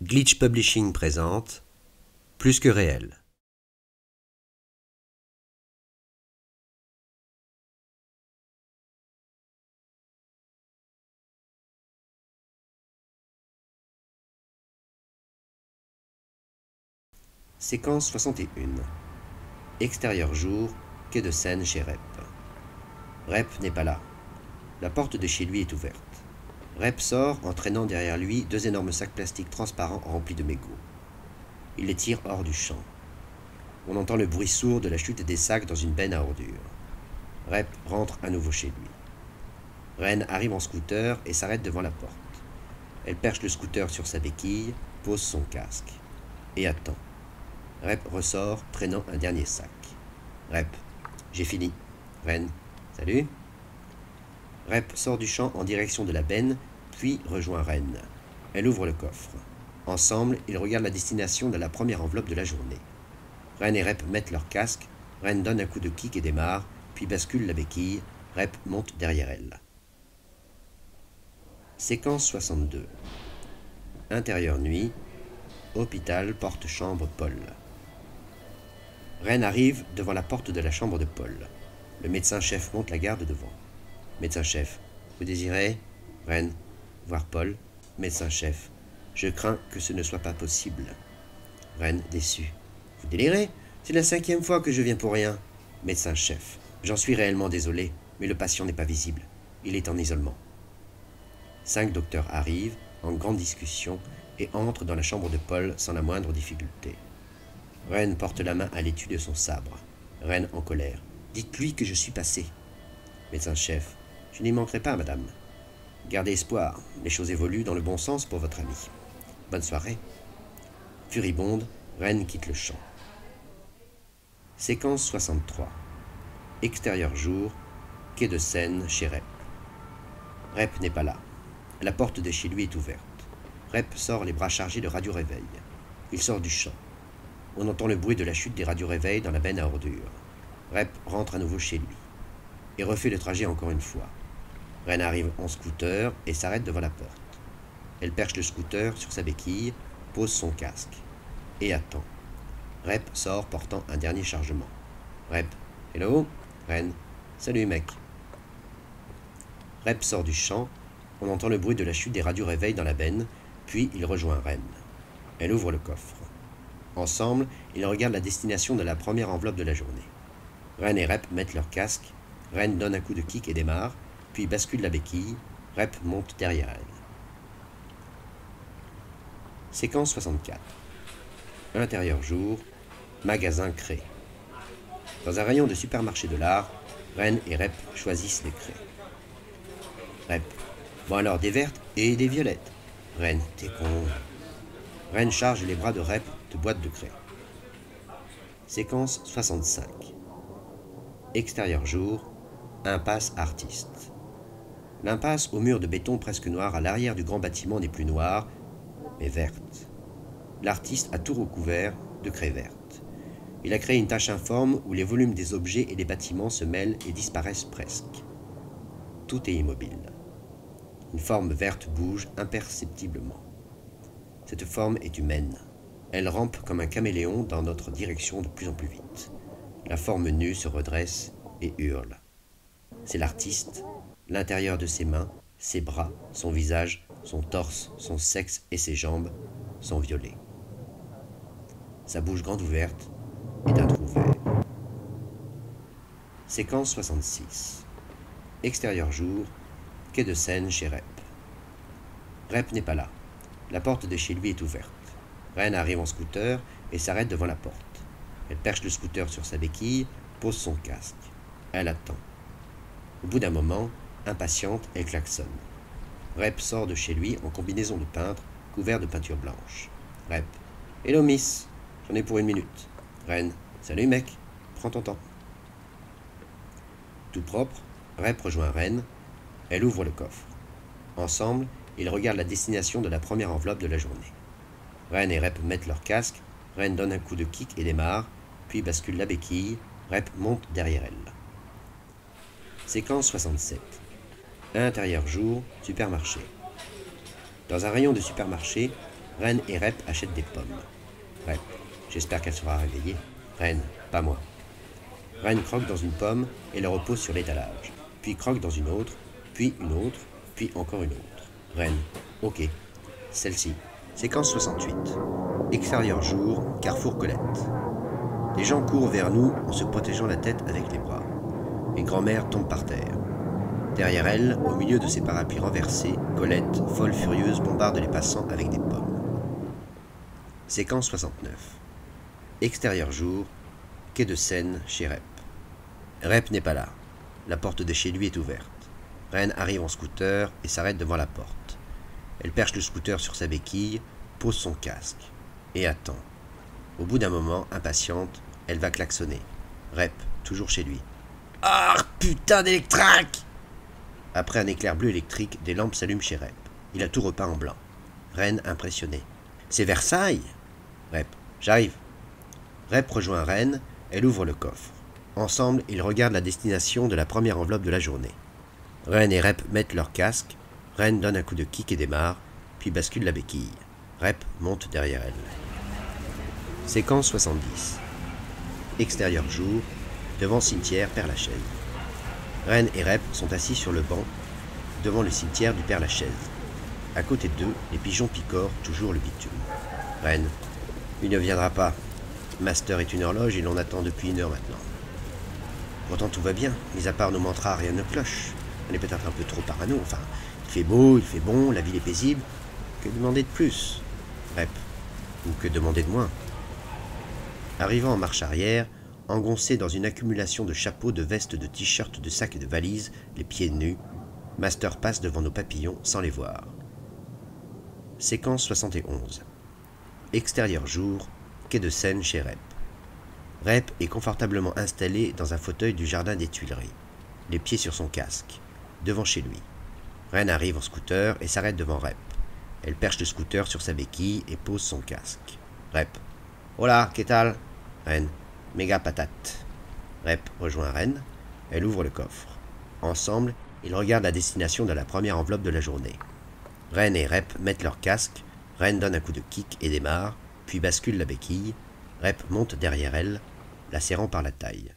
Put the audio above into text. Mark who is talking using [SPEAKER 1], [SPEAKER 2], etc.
[SPEAKER 1] Glitch Publishing présente Plus que réel. Séquence 61. Extérieur jour, quai de Seine chez Rep. Rep n'est pas là. La porte de chez lui est ouverte. Rep sort en traînant derrière lui deux énormes sacs plastiques transparents remplis de mégots. Il les tire hors du champ. On entend le bruit sourd de la chute des sacs dans une benne à ordures. Rep rentre à nouveau chez lui. Ren arrive en scooter et s'arrête devant la porte. Elle perche le scooter sur sa béquille, pose son casque et attend. Rep ressort, traînant un dernier sac. Rep, j'ai fini. Ren, salut. Rep sort du champ en direction de la benne, puis rejoint Ren. Elle ouvre le coffre. Ensemble, ils regardent la destination de la première enveloppe de la journée. Ren et Rep mettent leur casque. Ren donne un coup de kick et démarre, puis bascule la béquille. Rep monte derrière elle. Séquence 62. Intérieur nuit. Hôpital, porte-chambre, Paul. Ren arrive devant la porte de la chambre de Paul. Le médecin-chef monte la garde devant. Médecin-chef, vous désirez? Ren, voir Paul. Médecin-chef, je crains que ce ne soit pas possible. Ren, déçu. Vous délirez? C'est la 5e fois que je viens pour rien. Médecin-chef, j'en suis réellement désolé, mais le patient n'est pas visible. Il est en isolement. 5 docteurs arrivent, en grande discussion, et entrent dans la chambre de Paul sans la moindre difficulté. Ren porte la main à l'étui de son sabre. Ren en colère. Dites-lui que je suis passé. Médecin-chef, je n'y manquerai pas, madame. Gardez espoir, les choses évoluent dans le bon sens pour votre ami. Bonne soirée. Furibonde, Ren quitte le champ. Séquence 63. Extérieur jour, quai de Seine chez Rep. Rep n'est pas là. La porte de chez lui est ouverte. Rep sort les bras chargés de radio-réveil. Il sort du champ. On entend le bruit de la chute des radio-réveils dans la benne à ordures. Rep rentre à nouveau chez lui et refait le trajet encore une fois. Ren arrive en scooter et s'arrête devant la porte. Elle perche le scooter sur sa béquille, pose son casque et attend. Rep sort portant un dernier chargement. Rep, hello? Ren, salut mec. Rep sort du champ, on entend le bruit de la chute des radio-réveils dans la benne, puis il rejoint Ren. Elle ouvre le coffre. Ensemble, ils regardent la destination de la première enveloppe de la journée. Ren et Rep mettent leur casque. Ren donne un coup de kick et démarre, puis bascule la béquille. Rep monte derrière elle. Séquence 64. Intérieur jour, magasin Cré. Dans un rayon de supermarché de l'art, Ren et Rep choisissent des craies. Rep, bon alors des vertes et des violettes. Ren, t'es con. Ren charge les bras de Rep de boîtes de craie. Séquence 65. Extérieur jour, impasse artiste. L'impasse au mur de béton presque noir à l'arrière du grand bâtiment n'est plus noire, mais verte. L'artiste a tout recouvert de craie verte. Il a créé une tache informe où les volumes des objets et des bâtiments se mêlent et disparaissent presque. Tout est immobile. Une forme verte bouge imperceptiblement. Cette forme est humaine. Elle rampe comme un caméléon dans notre direction de plus en plus vite. La forme nue se redresse et hurle. C'est l'artiste, l'intérieur de ses mains, ses bras, son visage, son torse, son sexe et ses jambes sont violets. Sa bouche grande ouverte est un trou vert. Séquence 66. Extérieur jour, quai de Seine chez Rep. Rep n'est pas là. La porte de chez lui est ouverte. Ren arrive en scooter et s'arrête devant la porte. Elle perche le scooter sur sa béquille, pose son casque. Elle attend. Au bout d'un moment, impatiente, elle klaxonne. Rep sort de chez lui en combinaison de peintre, couvert de peinture blanche. Rep. Hello miss, j'en ai pour 1 minute. Ren. Salut mec, prends ton temps. Tout propre, Rep rejoint Ren. Elle ouvre le coffre. Ensemble, ils regardent la destination de la première enveloppe de la journée. Ren et Rep mettent leur casque. Ren donne un coup de kick et démarre, puis bascule la béquille. Rep monte derrière elle. Séquence 67. Intérieur jour, supermarché. Dans un rayon de supermarché, Ren et Rep achètent des pommes. Rep, j'espère qu'elle sera réveillée. Ren, pas moi. Ren croque dans une pomme et la repose sur l'étalage. Puis croque dans une autre, puis une autre, puis encore une autre. Ren, ok. Celle-ci. Séquence 68. Extérieur jour, carrefour Colette. Les gens courent vers nous en se protégeant la tête avec les bras. Une grand-mère tombe par terre. Derrière elle, au milieu de ses parapluies renversés, Colette, folle furieuse, bombarde les passants avec des pommes. Séquence 69. Extérieur jour, quai de Seine chez Rep. Rep n'est pas là. La porte de chez lui est ouverte. Ren arrive en scooter et s'arrête devant la porte. Elle perche le scooter sur sa béquille, pose son casque et attend. Au bout d'un moment, impatiente, elle va klaxonner. Rep, toujours chez lui. Ah, putain d'électraque! Après un éclair bleu électrique, des lampes s'allument chez Rep. Il a tout repeint en blanc. Ren impressionné. C'est Versailles? Rep, j'arrive. Rep rejoint Ren, elle ouvre le coffre. Ensemble, ils regardent la destination de la première enveloppe de la journée. Ren et Rep mettent leur casque. Ren donne un coup de kick et démarre, puis bascule la béquille. Rep monte derrière elle. Séquence 70. Extérieur jour, devant cimetière Père-Lachaise. Ren et Rep sont assis sur le banc, devant le cimetière du Père-Lachaise. À côté d'eux, les pigeons picorent toujours le bitume. Ren, il ne viendra pas. Master est une horloge et l'on attend depuis 1 heure maintenant. Pourtant tout va bien, mis à part nos mantras, rien ne cloche. On est peut-être un peu trop parano, enfin, il fait beau, il fait bon, la ville est paisible. Que demander de plus, Rep? Ou que demander de moins? Arrivant en marche arrière, engoncé dans une accumulation de chapeaux, de vestes, de t-shirts, de sacs et de valises, les pieds nus, Master passe devant nos papillons sans les voir. Séquence 71. Extérieur jour, quai de Seine chez Rep. Rep est confortablement installé dans un fauteuil du jardin des Tuileries, les pieds sur son casque, devant chez lui. Ren arrive en scooter et s'arrête devant Rep. Elle perche le scooter sur sa béquille et pose son casque. Rep. Hola, qu'est-ce tal? Ren. Méga patate. Rep rejoint Ren. Elle ouvre le coffre. Ensemble, ils regardent la destination de la première enveloppe de la journée. Ren et Rep mettent leur casque. Ren donne un coup de kick et démarre, puis bascule la béquille. Rep monte derrière elle, la serrant par la taille.